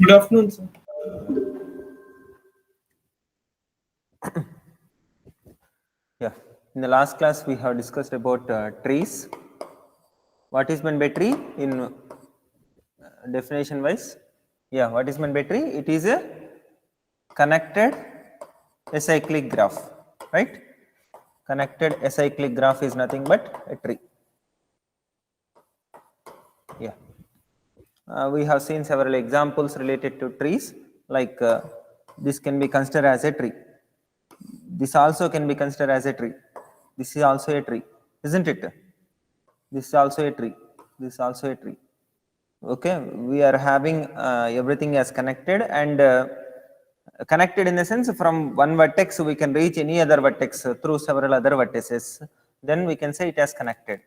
Good afternoon, sir. Yeah, in the last class we have discussed about trees. What is meant by tree in definition wise? Yeah, what is meant by tree? It is a connected acyclic graph, right? Connected acyclic graph is nothing but a tree. Yeah, we have seen several examples related to trees, like this can be considered as a tree. This also can be considered as a tree. This is also a tree, isn't it? This is also a tree. This is also a tree. Okay, we are having everything as connected and connected in the sense from one vertex we can reach any other vertex through several other vertices. Then we can say it has connected.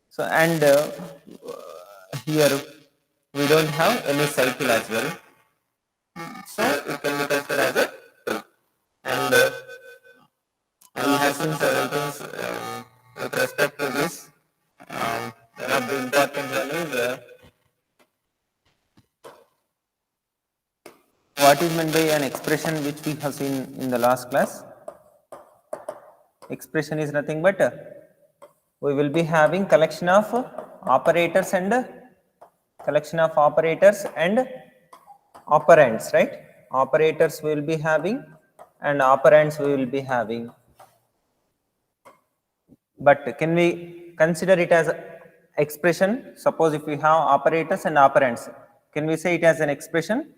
So and here we don't have any cycle as well. So it can be considered as a tree. And we have seen several things with respect to this. One of the important one is what is meant by an expression which we have seen in the last class. Expression is nothing but we will be having collection of operators and operands, right? Operators we will be having and operands we will be having. But can we consider it as expression? Suppose if we have operators and operands, can we say it as an expression?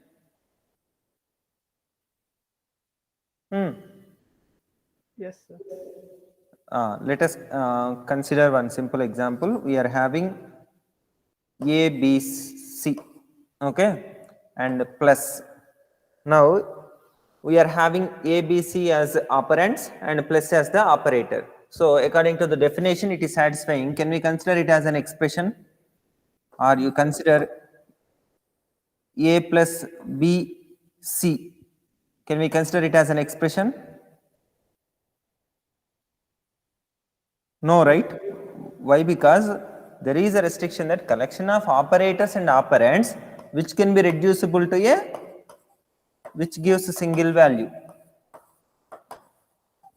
Yes, sir. Let us consider one simple example. We are having A, B, C, okay, and plus. Now we are having A, B, C as operands and plus as the operator. So according to the definition, it is satisfying. Can we consider it as an expression, or you consider A plus B, C? Can we consider it as an expression? No, right? Why? Because there is a restriction that collection of operators and operands which can be reducible to a which gives a single value,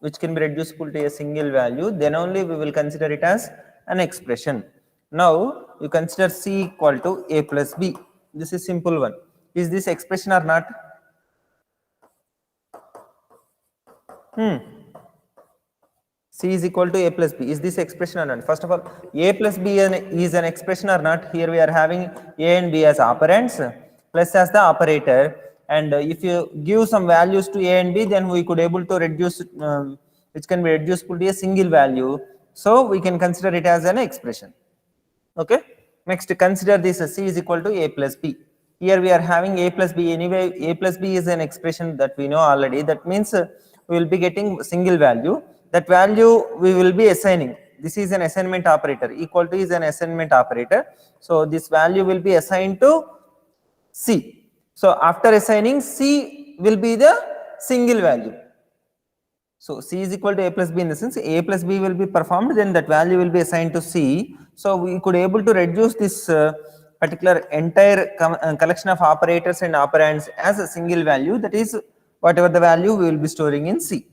which can be reducible to a single value, then only we will consider it as an expression. Now you consider C equal to A plus B. This is simple one. Is this expression or not? C is equal to A plus B. Is this expression or not? First of all, A plus B is an expression or not? Here we are having A and B as operands plus as the operator. And if you give some values to A and B, then we could able to reduce, which can be reducible to a single value. So we can consider it as an expression. Okay. Next, consider this C is equal to A plus B. Here we are having A plus B. Anyway, A plus B is an expression that we know already. That means we will be getting single value. That value we will be assigning. This is an assignment operator. Equal to is an assignment operator. So this value will be assigned to C. So after assigning, C will be the single value. So C is equal to A plus B in the sense A plus B will be performed, then that value will be assigned to C. So we could able to reduce this particular entire collection of operators and operands as a single value, that is whatever the value we will be storing in C.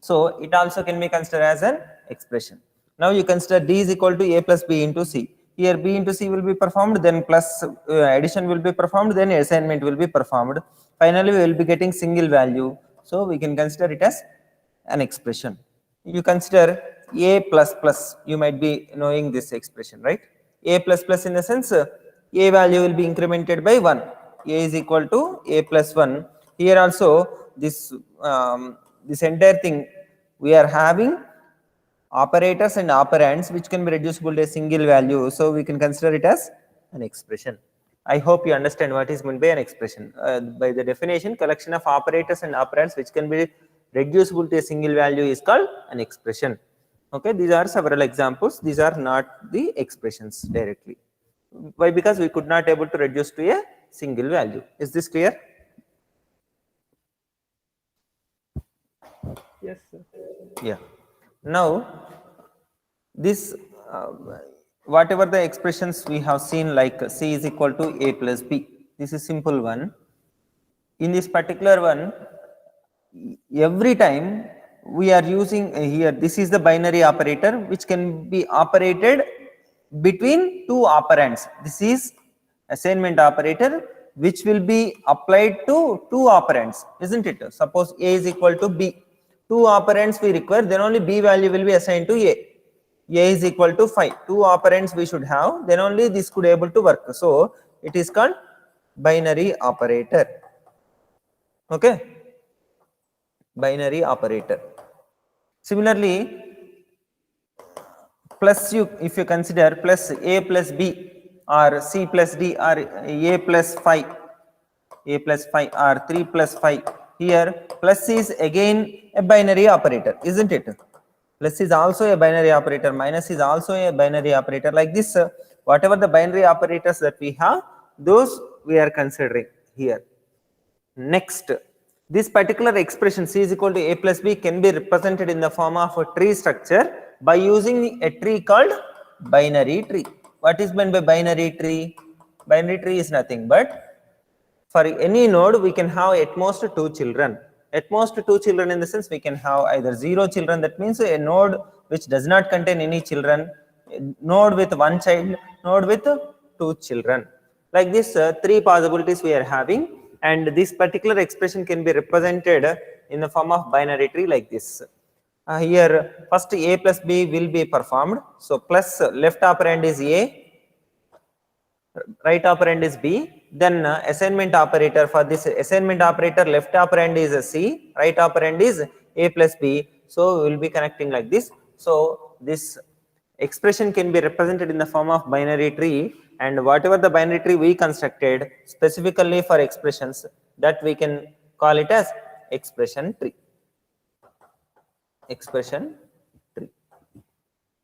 So it also can be considered as an expression. Now you consider D is equal to A plus B into C. Here B into C will be performed, then plus addition will be performed, then assignment will be performed. Finally we will be getting single value. So we can consider it as an expression. You consider A plus plus, you might be knowing this expression, right? A plus plus in the sense A value will be incremented by 1. A is equal to A plus 1. Here also this, this entire thing we are having operators and operands which can be reducible to a single value. So we can consider it as an expression. I hope you understand what is meant by an expression. By the definition, collection of operators and operands which can be reducible to a single value is called an expression. Okay, these are several examples. These are not the expressions directly. Why? Because we could not able to reduce to a single value. Is this clear? Yes, sir. Yeah. Now this whatever the expressions we have seen, like C is equal to A plus B, this is simple one. in this particular one, every time we are using here, this is the binary operator which can be operated between two operands. This is assignment operator which will be applied to two operands, isn't it? Suppose A is equal to B. Two operands we require, then only B value will be assigned to A. A is equal to 5. Two operands we should have, then only this could able to work. So it is called binary operator. Okay, binary operator. Similarly, plus if you consider plus A plus B or C plus D or A plus 5 or 3 plus 5, here plus is again a binary operator, isn't it? Plus is also a binary operator, minus is also a binary operator. Like this, whatever the binary operators that we have, those we are considering here. Next, this particular expression C is equal to A plus B can be represented in the form of a tree structure by using a tree called binary tree. What is meant by binary tree? Binary tree is nothing but for any node we can have at most 2 children. At most 2 children in the sense we can have either 0 children, that means a node which does not contain any children, a node with 1 child, node with 2 children. Like this, 3 possibilities we are having, and this particular expression can be represented in the form of binary tree like this. Here first A plus B will be performed. So plus left operand is A, right operand is B. Then assignment operator, for this assignment operator left operand is C, right operand is A plus B. So we will be connecting like this. So this expression can be represented in the form of binary tree, and whatever the binary tree we constructed specifically for expressions, that we can call it as expression tree. Expression tree.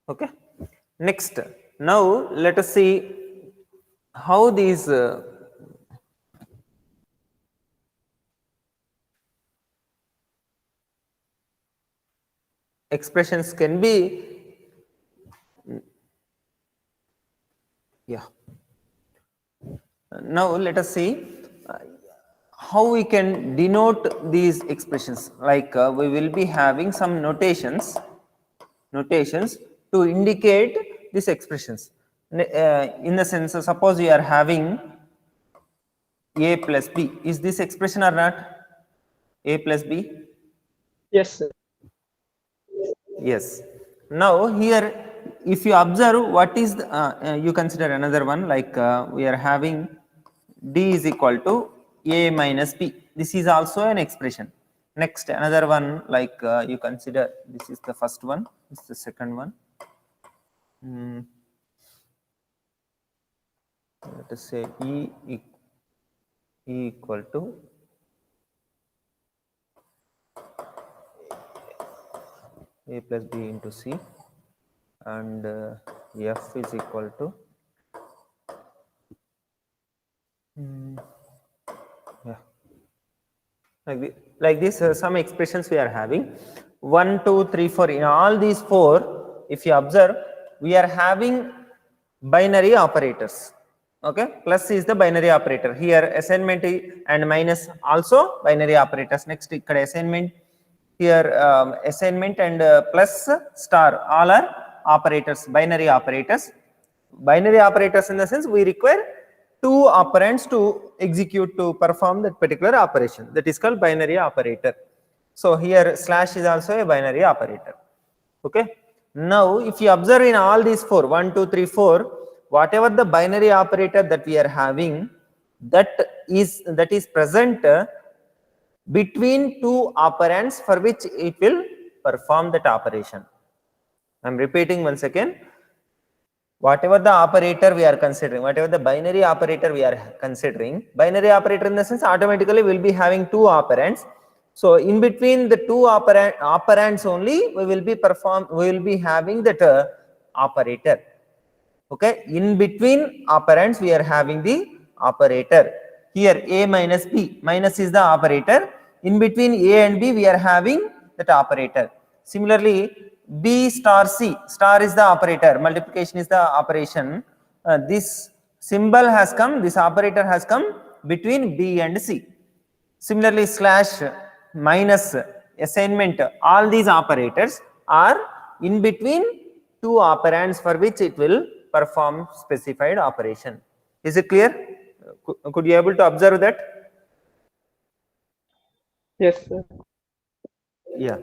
Okay. Next, now let us see how these expressions can be, now let us see how we can denote these expressions. Like we will be having some notations to indicate these expressions. In the sense, suppose we are having A plus B. Is this expression or not? A plus B? Yes, sir. Yes. Now here, if you observe what is the, you consider another one, like we are having D is equal to A minus B. This is also an expression. Next, another one, like you consider, this is the first one, this is the second one. Let us say E equal to A plus B into C, and F is equal to like this, some expressions we are having 1, 2, 3, 4. In all these 4, if you observe, we are having binary operators. Okay, plus is the binary operator. Here assignment and minus also binary operators. Next, ikkada assignment, here assignment and plus star, all are operators, binary operators. Binary operators in the sense we require 2 operands to execute, to perform that particular operation. That is called binary operator. So here slash is also a binary operator. Okay. Now if you observe in all these 4, 1, 2, 3, 4, whatever the binary operator that we are having, that is present between 2 operands for which it will perform that operation. I am repeating once again. Whatever the operator we are considering, whatever the binary operator we are considering, binary operator in the sense automatically will be having 2 operands. So in between the 2 operands only we will be having that operator. Okay, in between operands we are having the operator. Here A minus B, minus is the operator. In between A and B we are having that operator. Similarly, B star C, star is the operator, multiplication is the operation. This symbol has come, this operator has come between B and C. Similarly, slash, minus, assignment, all these operators are in between two operands for which it will perform specified operation. Is it clear? Could you able to observe that? Yes, sir. Yeah.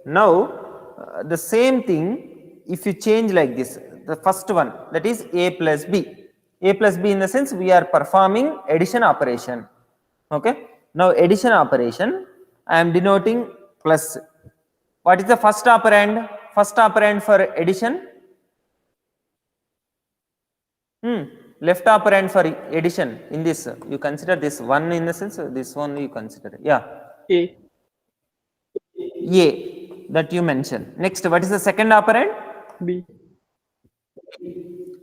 Now, the same thing, if you change like this, the first one, that is a plus b. A plus b in the sense we are performing addition operation. Okay. Now, addition operation, I am denoting plus. What is the first operand? First operand for addition? Left operand for addition in this, you consider this one in the sense, this one you consider. Yeah. A. A that you mentioned. Next, what is the second operand? B.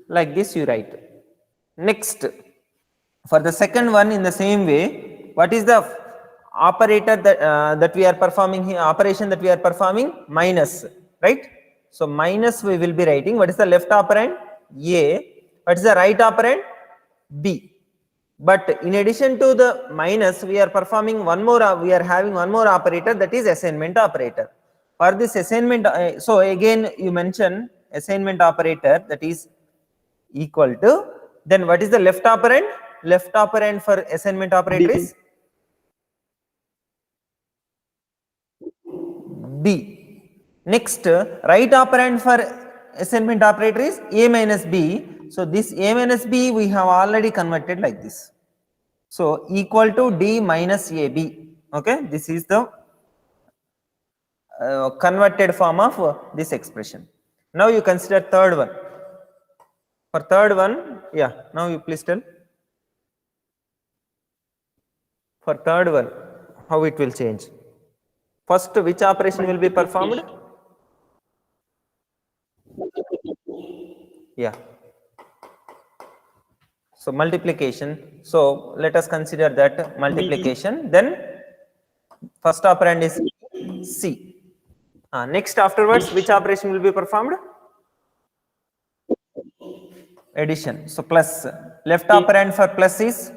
Like this you write. Next, for the second one in the same way, what is the operator that we are performing here, operation that we are performing? Minus, right? So minus we will be writing. What is the left operand? A. What is the right operand? B. But in addition to the minus, we are performing one more, we are having one more operator, that is assignment operator. For this assignment, so again you mention assignment operator, that is equal to, then what is the left operand? Left operand for assignment operator B. is B. Next, right operand for assignment operator is A minus B. So this A minus B we have already converted like this. So equal to D minus AB. Okay, this is the converted form of this expression. Now you consider third one. For third one, yeah, now you please tell. For third one, how it will change? First, which operation will be performed? Yeah. So multiplication. So let us consider that multiplication. Then first operand is C. Next, afterwards, which operation will be performed? Addition. So plus. Left operand for plus is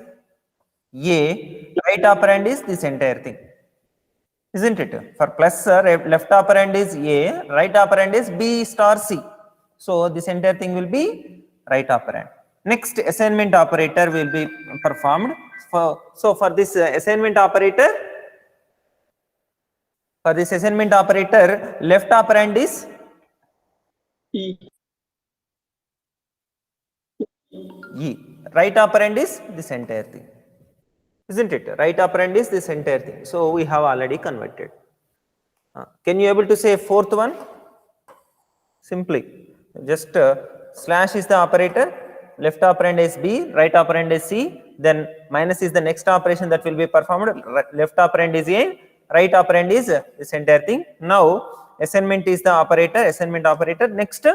A. Right operand is this entire thing. Isn't it? For plus, left operand is A. Right operand is B star C. So this entire thing will be right operand. Next, assignment operator will be performed. So for this assignment operator, left operand is E. E. Right operand is this entire thing. Isn't it? Right operand is this entire thing. So we have already converted. Can you able to say fourth one? Simply, just slash is the operator, left operand is B, right operand is C, then minus is the next operation that will be performed, left operand is A, right operand is this entire thing. Now, assignment is the operator, assignment operator. Next,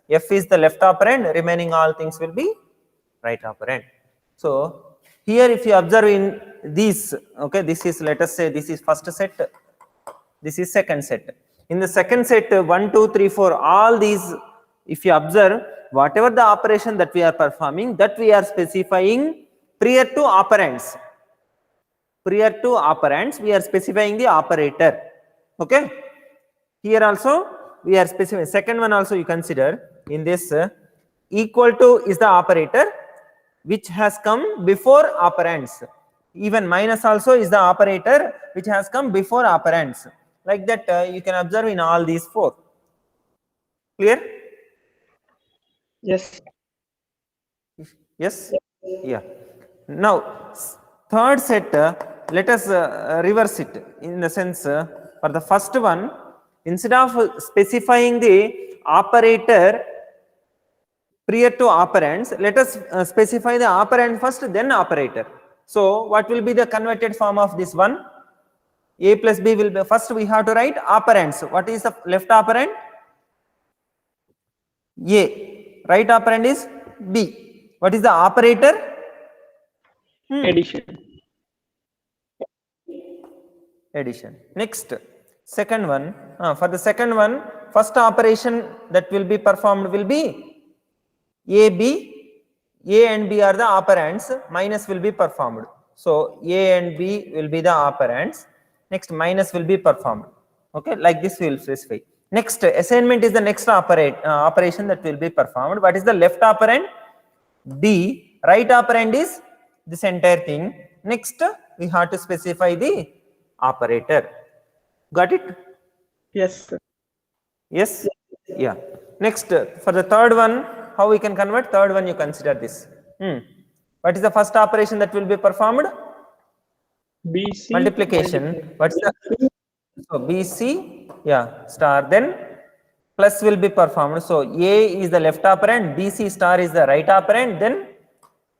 F is the left operand, remaining all things will be right operand. So, here if you observe in these, okay, this is, let us say this is first set, this is second set. In the second set, 1, 2, 3, 4, all these, if you observe, whatever the operation that we are performing, that we are specifying prior to operands. Prior to operands, we are specifying the operator. Okay. Here also, we are specifying. Second one also you consider in this, equal to is the operator which has come before operands. Even minus also is the operator which has come before operands. Like that, you can observe in all these four. Clear? Yes. Yes? Yeah. Now, third set, let us reverse it in the sense, for the first one, instead of specifying the operator prior to operands, let us specify the operand first, then operator. So, what will be the converted form of this one? A plus B will be, first we have to write operands. What is the left operand? A. Right operand is B. What is the operator? Addition. Addition. Next, second one. For the second one, first operation that will be performed will be A, B. A and B are the operands. Minus will be performed. So A and B will be the operands. Next minus will be performed. Okay, like this we will specify. Next assignment is the next operation that will be performed. What is the left operand? D. Right operand is this entire thing. Next we have to specify the operator. Got it? Yes, sir. Yes? Yeah. Next, for the third one, how we can convert? Third one, you consider this. What is the first operation that will be performed? BC Multiplication. What's the? So BC, yeah, star. Then plus will be performed. So A is the left operand, BC star is the right operand. Then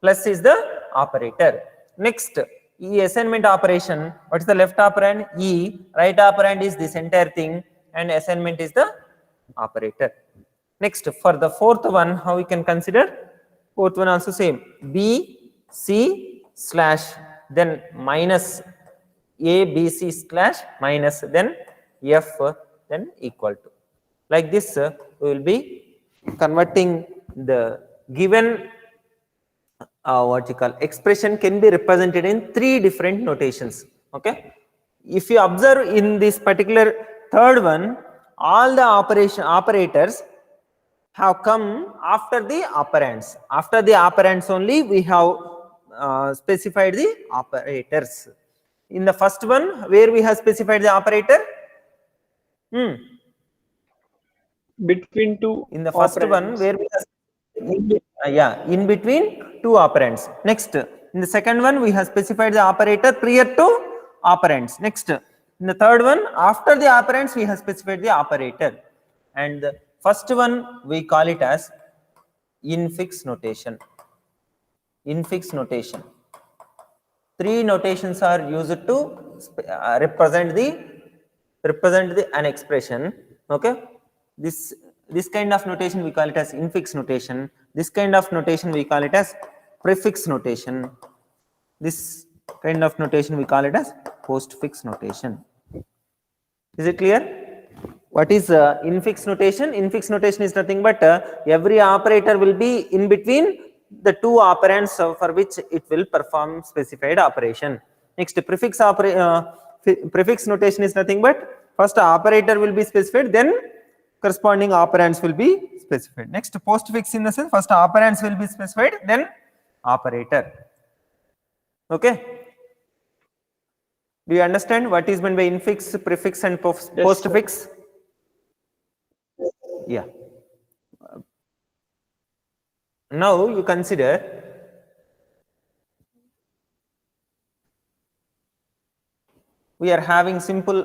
plus is the operator. Next, E assignment operation. What is the left operand? E. Right operand is this entire thing, and assignment is the operator. Next, for the fourth one, how we can consider? Fourth one also same. B, C slash, then minus A, B, C slash minus, then F, then equal to. Like this, we will be converting the given what you call expression can be represented in three different notations. Okay, if you observe in this particular third one, all the operators have come after the operands. After the operands only we have specified the operators. In the first one, where we have specified the operator? between two In the first one, operands. where we have in between two operands. Next, in the second one, we have specified the operator prior to operands. Next, in the third one, after the operands, we have specified the operator. And the first one, we call it as infix notation. Infix notation. Three notations are used to represent an expression. Okay, this kind of notation we call it as infix notation. This kind of notation we call it as prefix notation. This kind of notation we call it as postfix notation. Is it clear? What is infix notation? Infix notation is nothing but every operator will be in between the two operands for which it will perform specified operation. Next, prefix notation is nothing but first operator will be specified, then corresponding operands will be specified. Next, postfix in the sense first operands will be specified, then operator. Okay. Do you understand what is meant by infix, prefix, and postfix? Yeah. Now you consider we are having simple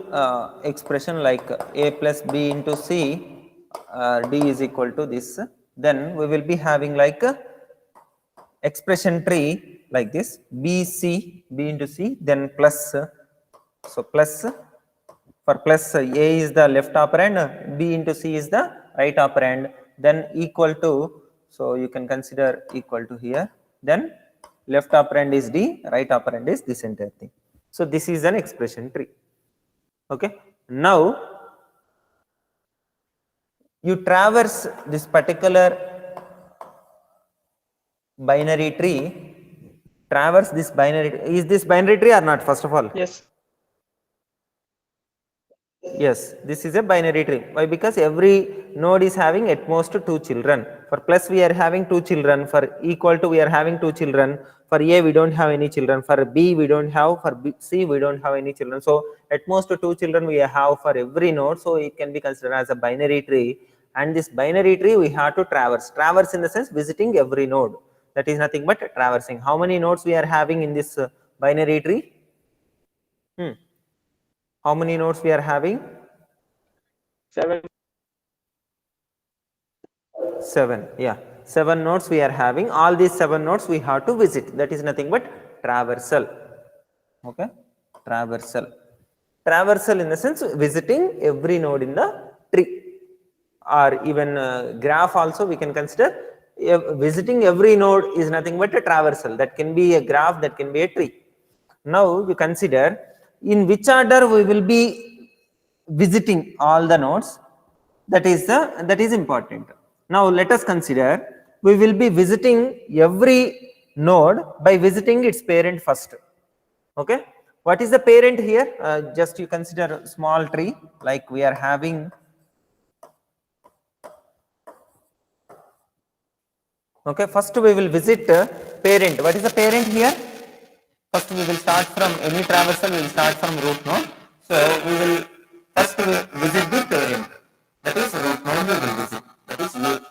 expression like A plus B into C, D is equal to this. Then we will be having like expression tree like this: B, C, B into C, then plus. So plus, for plus A is the left operand, B into C is the right operand, then equal to, so you can consider equal to here, then left operand is D, right operand is this entire thing. So this is an expression tree. Okay. Now you traverse this particular binary tree, traverse this binary, is this binary tree or not, first of all? Yes. Yes, this is a binary tree. Why? Because every node is having at most 2 children. For plus we are having 2 children. For equal to we are having 2 children. For A we don't have any children. For B we don't have. For C we don't have any children. So at most 2 children we have for every node. So it can be considered as a binary tree. And this binary tree we have to traverse. Traverse in the sense visiting every node. That is nothing but traversing. How many nodes we are having in this binary tree? How many nodes we are having? 7. 7. Yeah, 7 nodes we are having. All these 7 nodes we have to visit. That is nothing but traversal. Okay, traversal. Traversal in the sense visiting every node in the tree, or even graph also we can consider. Visiting every node is nothing but a traversal. That can be a graph, that can be a tree. Now you consider in which order we will be visiting all the nodes. That is important. Now let us consider we will be visiting every node by visiting its parent first. Okay, what is the parent here? Just you consider a small tree, like we are having. Okay, first we will visit parent. What is the parent here? First we will start from any traversal, we will start from root node. So we will first visit the parent. That is root node we will visit. That is A.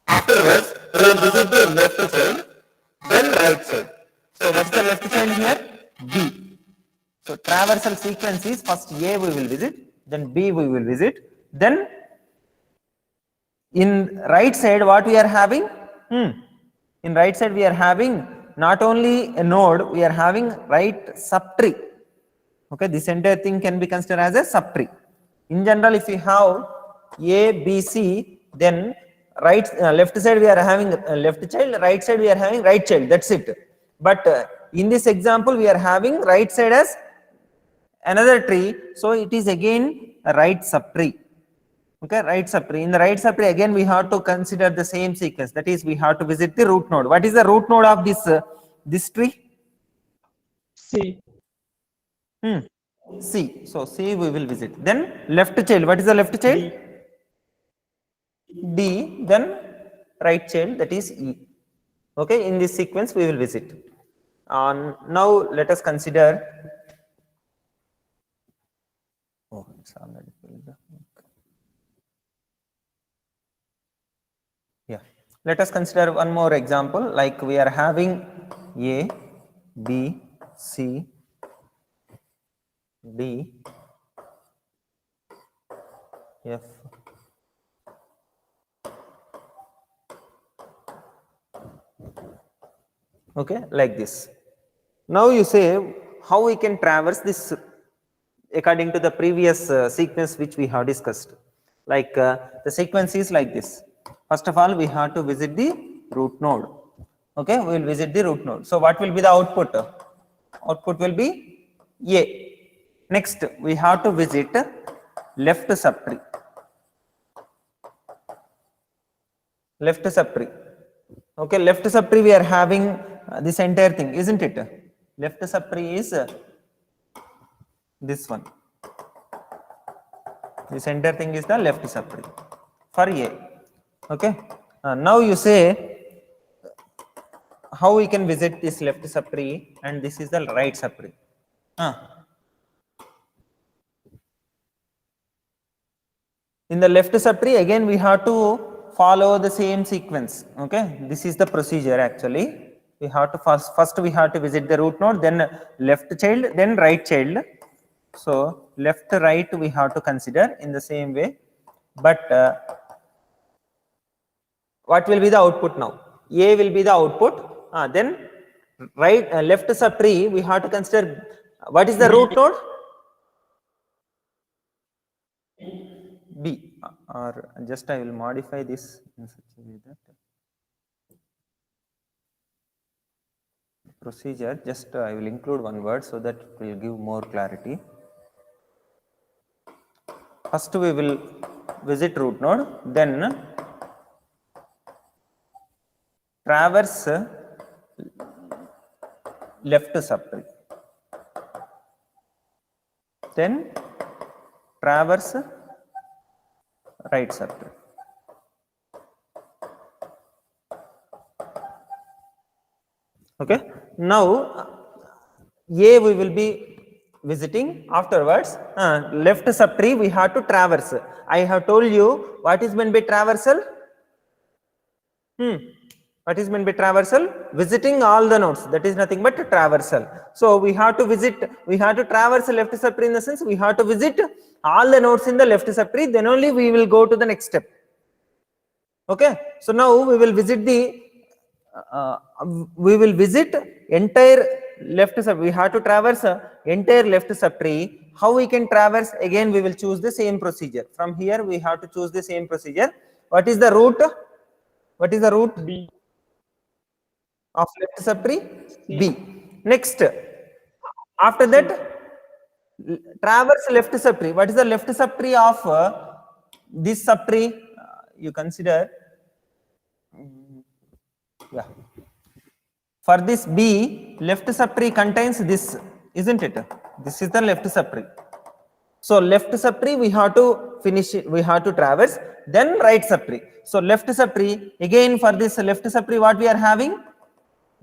Afterwards, we will visit the left child, then right child. So what's the left child here? B. So traversal sequence is first A we will visit, then B we will visit, then in right side what we are having? In right side we are having not only a node, we are having right subtree. Okay, this entire thing can be considered as a subtree. In general, if we have A, B, C, then right left side we are having left child, right side we are having right child. That's it. But in this example, we are having right side as another tree, so it is again a right subtree. Okay, right subtree. In the right subtree, again we have to consider the same sequence. That is, we have to visit the root node. What is the root node of this tree? C. C. So C we will visit. Then left child. What is the left child? D. D. Then right child, that is E. Okay, in this sequence we will visit. Now let us consider. Oh, it's already filled. Yeah. Let us consider one more example. Like we are having A, B, C, D, F. Okay, like this. Now you say how we can traverse this according to the previous sequence which we have discussed. Like the sequence is like this. First of all, we have to visit the root node. Okay, we will visit the root node. So what will be the output? Output will be A. Next, we have to visit left subtree. Left subtree. Okay, left subtree we are having this entire thing, isn't it? Left subtree is this one. This entire thing is the left subtree for A. Okay. Now you say how we can visit this left subtree and this is the right subtree. In the left subtree again we have to follow the same sequence. Okay, this is the procedure actually. We have to first we have to visit the root node, then left child, then right child. So left right we have to consider in the same way, but what will be the output now? A will be the output. Then right left subtree we have to consider what is the root node? B, or just I will modify this in such a way that procedure, just I will include one word so that it will give more clarity. First we will visit root node, then traverse left subtree, then traverse right subtree. Okay, now A we will be visiting. Afterwards left subtree we have to traverse. I have told you what is meant by traversal. What is meant by traversal? Visiting all the nodes, that is nothing but traversal. So we have to traverse left subtree in the sense we have to visit all the nodes in the left subtree, then only we will go to the next step. Okay, so now we will visit the entire left subtree. We have to traverse entire left subtree. How we can traverse? Again we will choose the same procedure. From here we have to choose the same procedure. What is the root? What is the root? B. Of left subtree? C. B. Next, after that, traverse left subtree. What is the left subtree of this subtree? You consider, yeah. For this B, left subtree contains this isn't it? This is the left subtree. So left subtree we have to finish it, we have to traverse, then right subtree. So left subtree, again for this left subtree what we are having?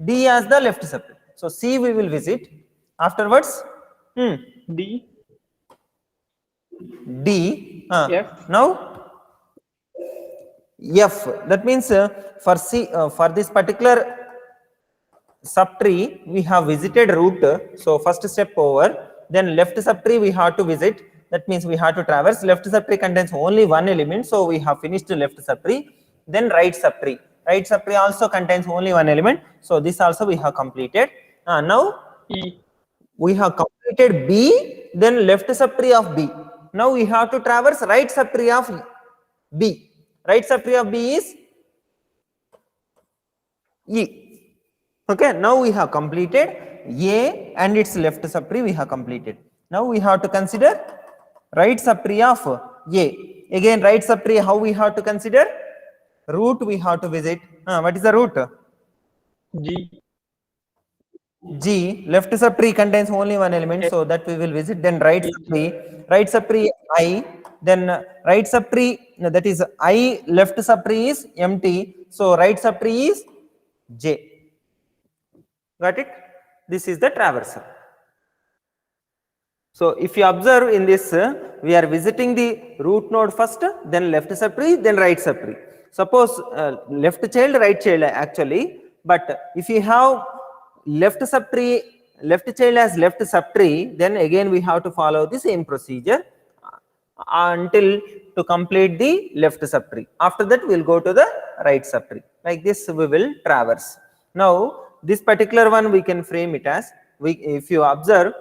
D as the left subtree. So C we will visit. Afterwards, D, D. F, Now F. That means for C, for this particular subtree we have visited root. So first step over. Then left subtree we have to visit. That means we have to traverse. Left subtree contains only one element, so we have finished left subtree. Then right subtree. Right subtree also contains only one element, so this also we have completed. Now E, we have completed B, then left subtree of B. Now we have to traverse right subtree of B. Right subtree of B is E. Okay, now we have completed A and its left subtree we have completed. Now we have to consider right subtree of A. Again, right subtree, how we have to consider? Root we have to visit. What is the root? G, G. Left subtree contains only one element, so that we will visit. Then right subtree I. Then right subtree, that is I, left subtree is empty, so right subtree is J. Got it? This is the traversal. So if you observe in this, we are visiting the root node first, then left subtree, then right subtree. Suppose left child, right child actually, but if you have left subtree, left child as left subtree, then again we have to follow the same procedure until to complete the left subtree. After that we will go to the right subtree. Like this we will traverse. Now this particular one we can frame it as, if you observe,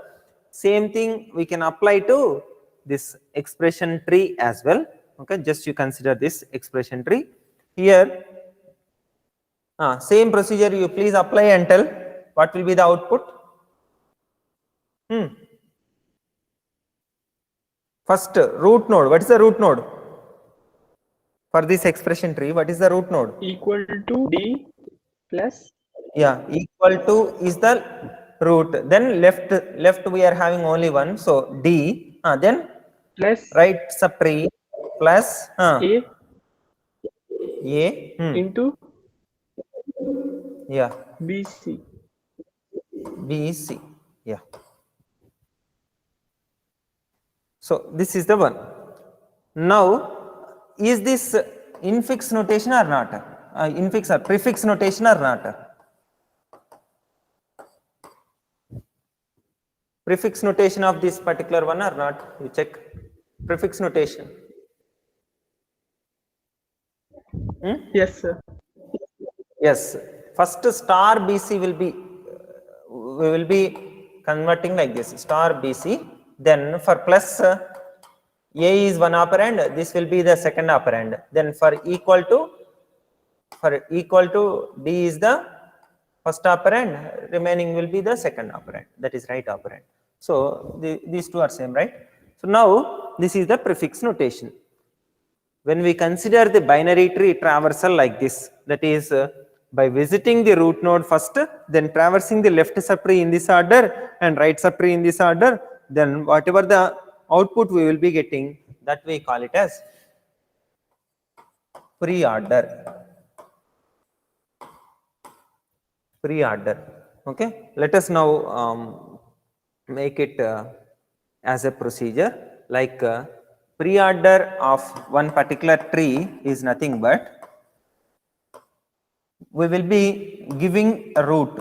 same thing we can apply to this expression tree as well. Okay, just you consider this expression tree. Here same procedure you please apply and tell what will be the output. First root node, what is the root node for this expression tree? What is the root node? equal to D plus, Equal to is the root. Then left we are having only one, so D. Then plus right subtree plus A A into BC. BC. So this is the one. Now is this infix notation or not? Infix or prefix notation or not? Prefix notation of this particular one or not? You check prefix notation. Yes, sir. Yes. First star BC will be, we will be converting like this, star BC. Then for plus A is one operand, this will be the second operand. Then for equal to D is the first operand, remaining will be the second operand, that is right operand. So these two are same, right? So now this is the prefix notation. When we consider the binary tree traversal like this, that is by visiting the root node first, then traversing the left subtree in this order and right subtree in this order, then whatever the output we will be getting, that we call it as pre-order. Okay, let us now make it as a procedure. Like pre-order of one particular tree is nothing but we will be giving a root.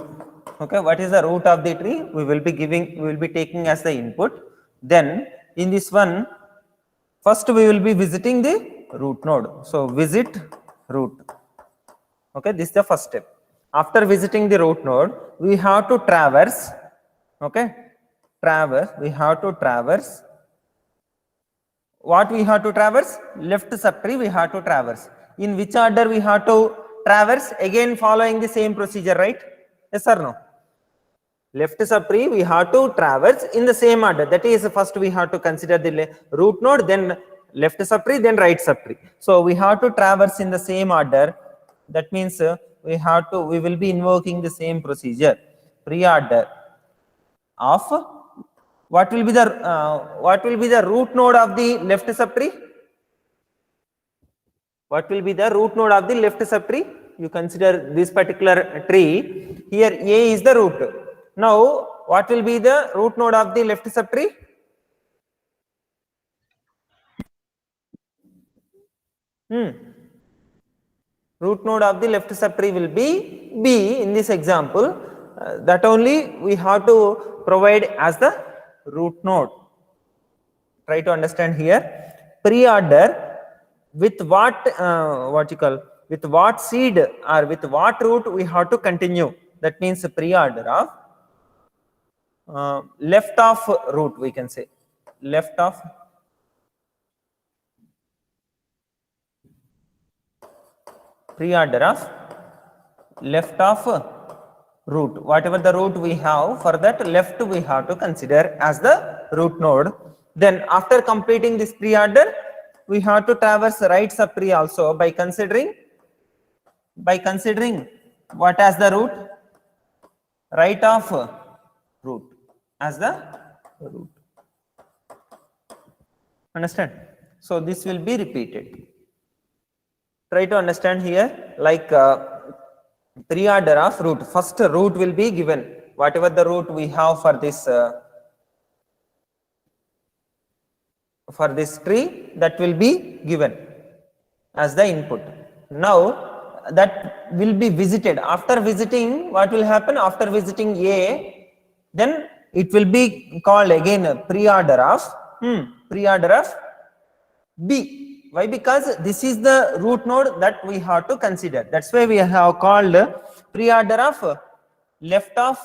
Okay, what is the root of the tree? We will be taking as the input. Then in this one, first we will be visiting the root node. So visit root. Okay, this is the first step. After visiting the root node, we have to traverse. Okay, we have to traverse. What we have to traverse? Left subtree we have to traverse. In which order we have to traverse? Again following the same procedure, right? Yes or no? Left subtree we have to traverse in the same order. That is, first we have to consider the root node, then left subtree, then right subtree. So we have to traverse in the same order. That means we will be invoking the same procedure, pre-order. of what will be the root node of the left subtree? What will be the root node of the left subtree? You consider this particular tree. Here A is the root. Now what will be the root node of the left subtree? Root node of the left subtree will be B in this example. That only we have to provide as the root node. Try to understand here. Pre-order with what with what seed or with what root we have to continue. That means pre-order of left of root, we can say left of pre-order of left of root. Whatever the root we have, for that left we have to consider as the root node. Then after completing this pre-order, we have to traverse right subtree also by considering what as the root? Right of root as the root. Understand? So this will be repeated. Try to understand here, like pre-order of root. First root will be given, whatever the root we have for this tree, that will be given as the input. Now that will be visited. After visiting, what will happen? After visiting A, then it will be called again pre-order of B. Why? Because this is the root node that we have to consider. That's why we have called pre-order of left of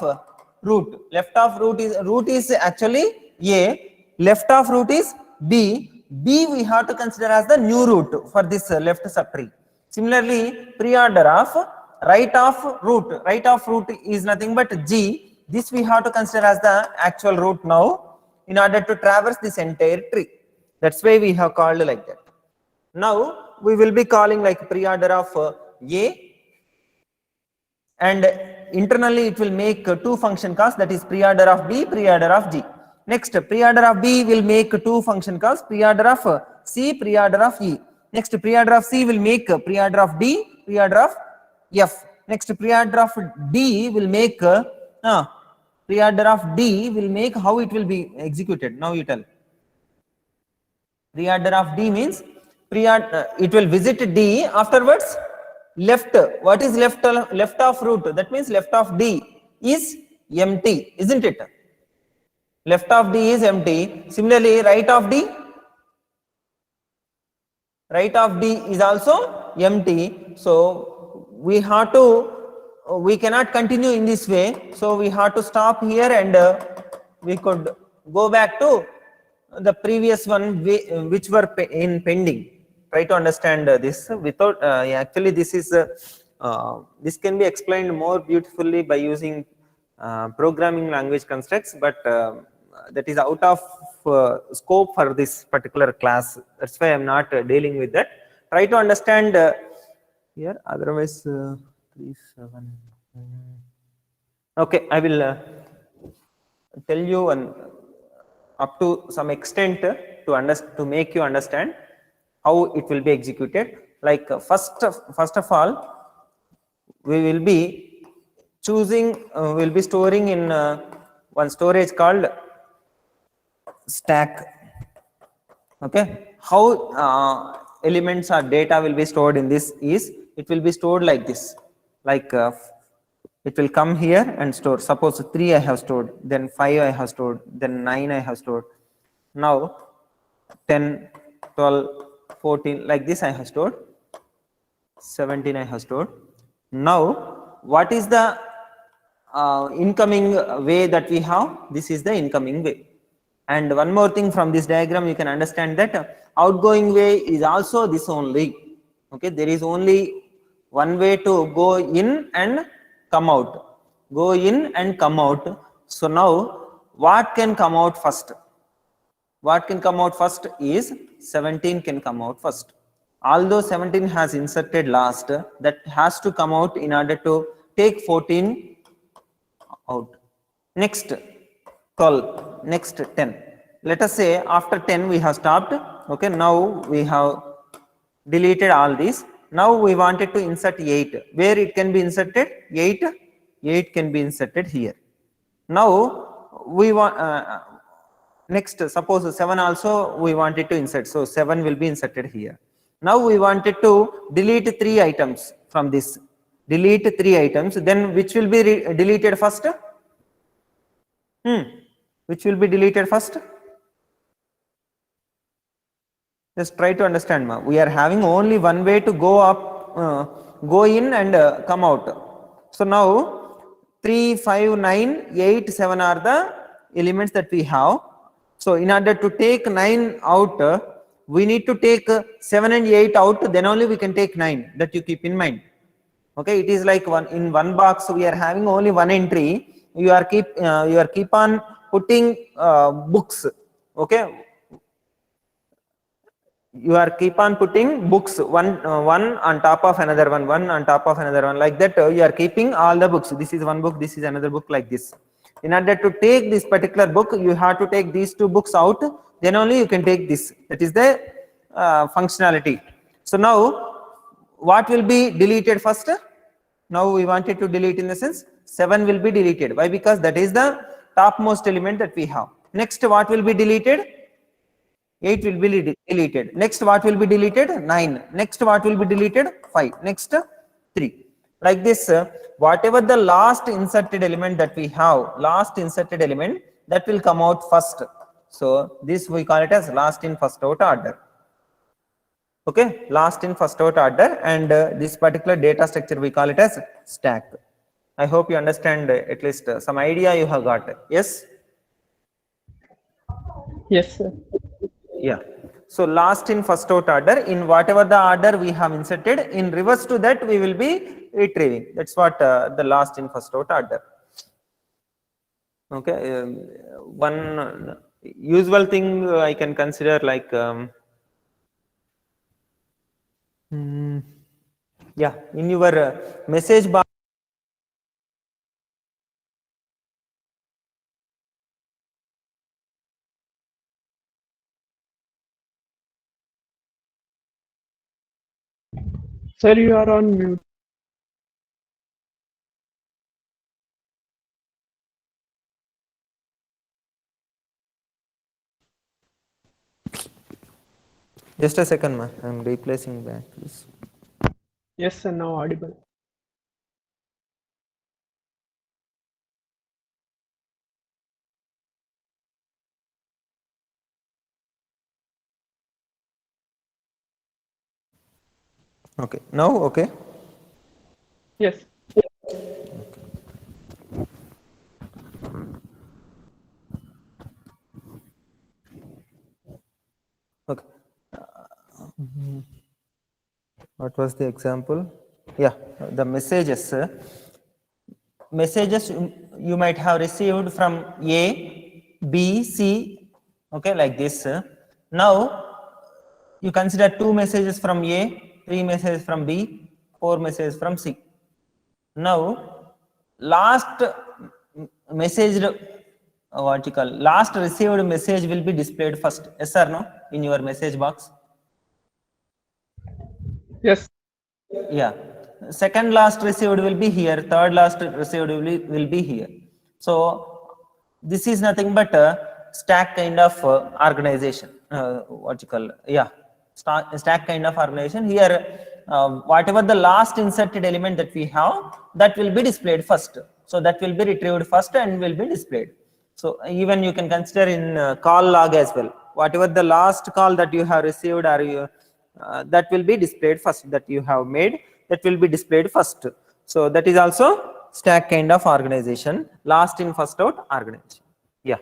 root. Left of root is actually A. Left of root is B. B we have to consider as the new root for this left subtree. Similarly, pre-order of right of root. Right of root is nothing but G. This we have to consider as the actual root now in order to traverse this entire tree. That's why we have called like that. Now we will be calling like pre-order of A, and internally it will make two function calls, that is pre-order of B, pre-order of G. Next, pre-order of B will make two function calls, pre-order of C, pre-order of E. Next, pre-order of C will make pre-order of D, pre-order of F. Next, pre-order of D will make pre-order of D will make how it will be executed. Now you tell. Pre-order of D means it will visit D, afterwards left. What is left of root? That means left of D is empty, isn't it? Left of D is empty. Similarly, right of D is also empty. So we cannot continue in this way. So we have to stop here, and we could go back to the previous one which were in pending. Try to understand this without actually this is this can be explained more beautifully by using programming language constructs, but that is out of scope for this particular class. That's why I'm not dealing with that. Try to understand here, otherwise 3, 7. Okay, I will tell you up to some extent to make you understand how it will be executed. Like first of all, we will be choosing, we'll be storing in one storage called stack. Okay, how elements or data will be stored in this is, it will be stored like this, like it will come here and store. Suppose 3 I have stored, then 5 I have stored, then 9 I have stored. Now 10, 12, 14, like this I have stored. 17 I have stored. Now what is the incoming way that we have? This is the incoming way. And one more thing, from this diagram you can understand that outgoing way is also this only. Okay, there is only one way to go in and come out. Go in and come out. So now what can come out first? What can come out first is 17 can come out first. Although 17 has inserted last, that has to come out in order to take 14 out. Next, 12, next 10. Let us say after 10 we have stopped. Okay, now we have deleted all these. Now we wanted to insert 8. Where it can be inserted? 8 can be inserted here. Now we want next, suppose 7 also we wanted to insert, so 7 will be inserted here. Now we wanted to delete 3 items from this. Delete 3 items, then which will be deleted first? Which will be deleted first? Just try to understand, ma. We are having only one way to go up, go in and come out. So now 3, 5, 9, 8, 7 are the elements that we have. So in order to take 9 out, we need to take 7 and 8 out, then only we can take 9. That you keep in mind. Okay, it is like in one box we are having only one entry. You are keep on putting books. Okay, you are keep on putting books one on top of another one on top of another one, like that. You are keeping all the books. This is one book, this is another book, like this. In order to take this particular book, you have to take these 2 books out, then only you can take this. That is the functionality. So now what will be deleted first? Now we wanted to delete, in the sense 7 will be deleted. Why? Because that is the topmost element that we have. Next, what will be deleted? 8 will be deleted. Next, what will be deleted? 9. Next, what will be deleted? 5. Next, 3. Like this, whatever the last inserted element that we have, last inserted element, that will come out first. So this we call it as last in first out order. Okay, last in first out order, and this particular data structure we call it as stack. I hope you understand, at least some idea you have got. Yes? Yes, sir. Yeah. So last in first out order, in whatever the order we have inserted, in reverse to that we will be retrieving. That's what the last in first out order. Okay, one usual thing I can consider, like yeah, in your message box. Sir, you are on mute. Just a second, ma. I'm replacing back, please. Yes, sir, now audible. Okay, now okay. Yes. Okay. What was the example? Yeah, the messages. Messages you might have received from A, B, C. Okay, like this. Now you consider 2 messages from A, 3 messages from B, 4 messages from C. Now last message, what you call, last received message will be displayed first. Yes or no? In your message box. Yes. Yeah, second last received will be here, third last received will be here. So this is nothing but a stack kind of organization. What you call, yeah, stack kind of organization. Here whatever the last inserted element that we have, that will be displayed first. So that will be retrieved first and will be displayed. So even you can consider in call log as well. Whatever the last call that you have received, or you that will be displayed first, that you have made, that will be displayed first. So that is also stack kind of organization, last in first out organization. Yeah.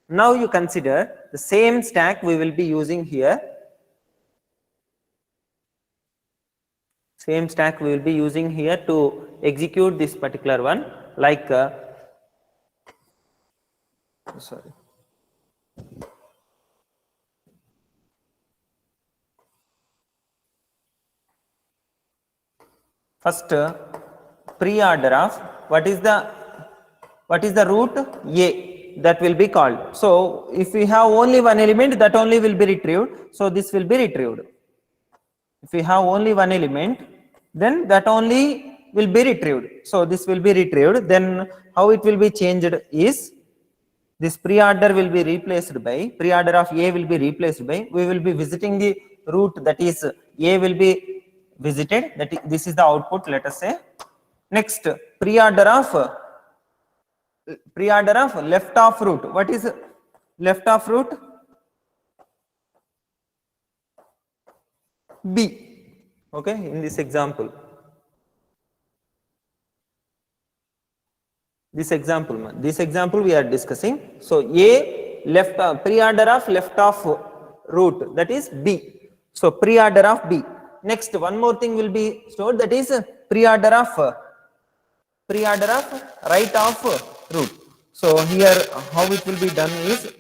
Now you consider the same stack we will be using here. Same stack we will be using here to execute this particular one, like sorry. First, pre-order of what is the root? A. that will be called. So if we have only one element, that only will be retrieved, so this will be retrieved. If we have only one element, then that only will be retrieved, so this will be retrieved. Then how it will be changed is, this preorder will be replaced by, preorder of A will be replaced by, we will be visiting the root, that is A will be visited, that is, this is the output, let us say. Next, preorder of left of root. What is left of root? B. Okay, in this example, this example we are discussing. So A left, preorder of left of root, that is B. So preorder of B. Next, one more thing will be stored, that is preorder of right of root. So here how it will be done is,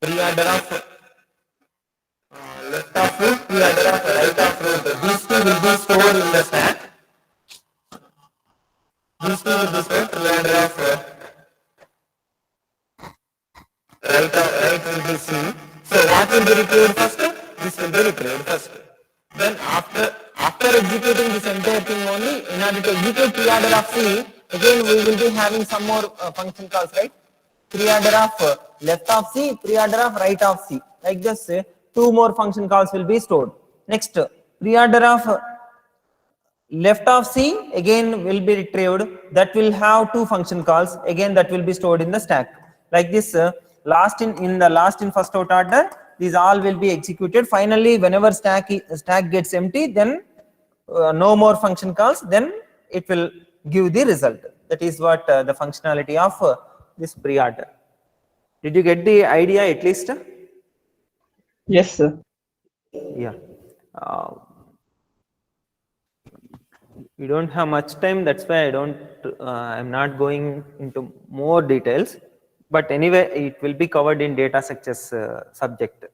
preorder of left of root, preorder of right of root. These two will be stored in the stack. These two will be stored, preorder of right will be C. So what will be retrieved first? This will be retrieved first. Then after executing this entire thing only, in order to execute preorder of C, again we will be having some more function calls, right? Preorder of left of C, preorder of right of C. Like this, two more function calls will be stored. Next, preorder of left of C again will be retrieved. That will have two function calls. Again, that will be stored in the stack. Like this, last in first out order, these all will be executed. Finally, whenever stack gets empty, then no more function calls. Then it will give the result. That is what the functionality of this preorder. Did you get the idea at least? Yes, sir. Yeah. We don't have much time, that's why I'm not going into more details, but anyway it will be covered in data structures subject.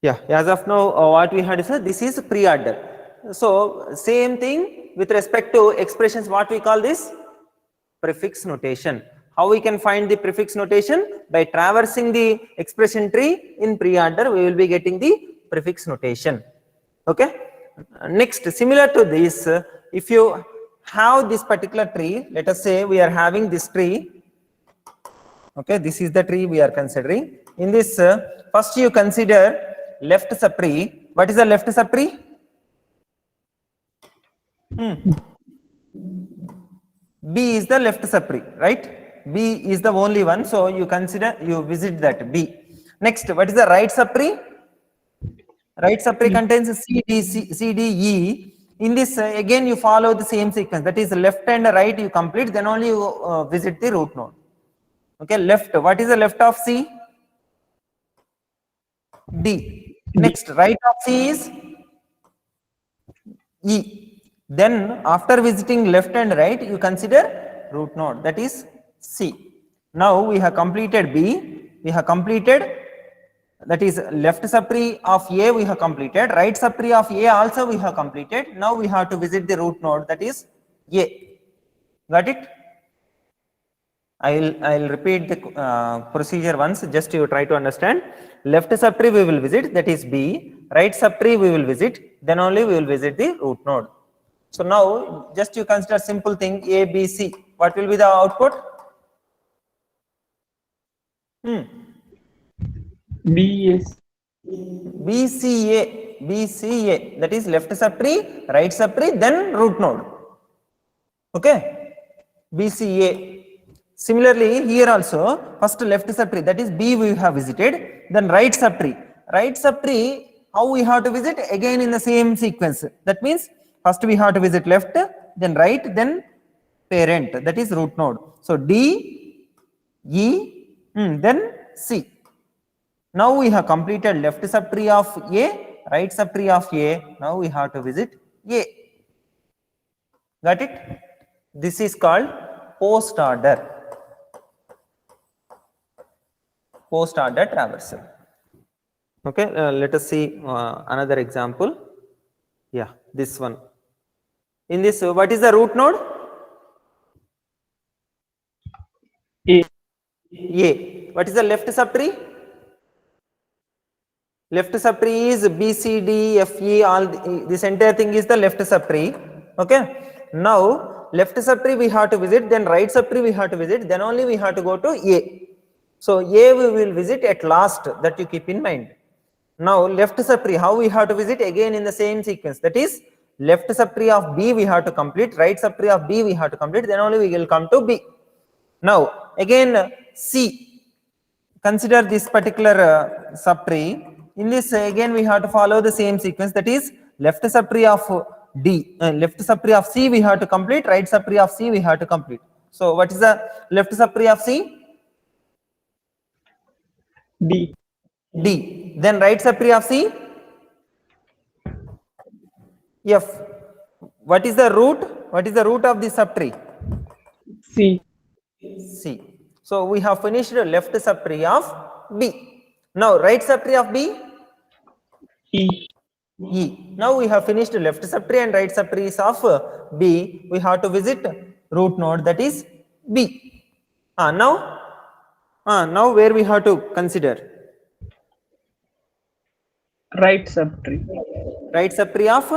Yeah, as of now what we had is this is preorder. So same thing with respect to expressions, what we call this? Prefix notation. How we can find the prefix notation? By traversing the expression tree in preorder, we will be getting the prefix notation. Okay. Next, similar to this, if you have this particular tree, let us say we are having this tree. Okay, this is the tree we are considering. In this, first you consider left subtree. What is the left subtree? B is the left subtree, right? B is the only one, so you visit that B. Next, what is the right subtree? Right subtree contains C, D, E. In this, again you follow the same sequence, that is left and right you complete, then only you visit the root node. Okay, left, what is the left of C? D. Next, right of C is E. Then after visiting left and right, you consider root node, that is C. Now we have completed B, we have completed, that is left subtree of A we have completed, right subtree of A also we have completed. Now we have to visit the root node, that is A. Got it? I'll repeat the procedure once, just you try to understand. Left subtree we will visit, that is B. Right subtree we will visit, then only we will visit the root node. So now just you consider simple thing A, B, C. What will be the output? BCA, that is left subtree, right subtree, then root node. Okay, BCA. Similarly, here also, first left subtree, that is B we have visited, then right subtree. Right subtree, how we have to visit? Again in the same sequence. That means first we have to visit left, then right, then parent, that is root node. So D, E, then C. Now we have completed left subtree of A, right subtree of A. Now we have to visit A. Got it? This is called post order traversal. Okay, let us see another example. Yeah, this one. In this, what is the root node? A. A. What is the left subtree? Left subtree is B, C, D, F, E, all this entire thing is the left subtree. Okay. Now, left subtree we have to visit, then right subtree we have to visit, then only we have to go to A. So, A we will visit at last, that you keep in mind. Now, left subtree, how we have to visit? Again in the same sequence, that is left subtree of B we have to complete, right subtree of B we have to complete, then only we will come to B. Now, again C, consider this particular subtree. In this again we have to follow the same sequence, that is left subtree of D, left subtree of C we have to complete, right subtree of C we have to complete. So, what is the left subtree of C? D. D. Then right subtree of C? F. What is the root? What is the root of the subtree? C. C. So, we have finished the left subtree of B. Now, right subtree of B? E. E. Now, we have finished left subtree and right subtrees of B. We have to visit root node, that is B. Now where we have to consider? Right subtree. Right subtree of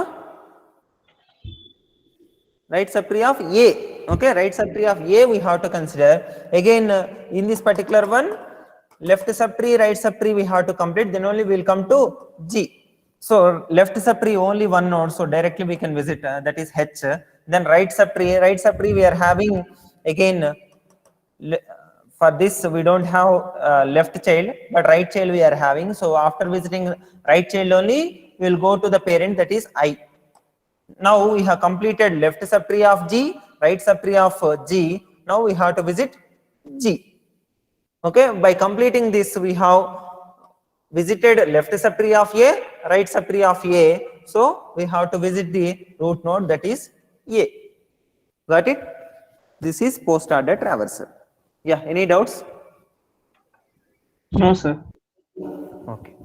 A. Okay, right subtree of A we have to consider. Again, in this particular one, left subtree, right subtree we have to complete, then only we will come to G. So, left subtree only one node, so directly we can visit, that is H. Then right subtree we are having again, for this we don't have left child, but right child we are having. So, after visiting right child only, we will go to the parent, that is I. Now, we have completed left subtree of G, right subtree of G. Now, we have to visit G. Okay, by completing this, we have visited left subtree of A, right subtree of A. So, we have to visit the root node, that is A. Got it? This is post order traversal. Yeah, any doubts? No, sir. Okay.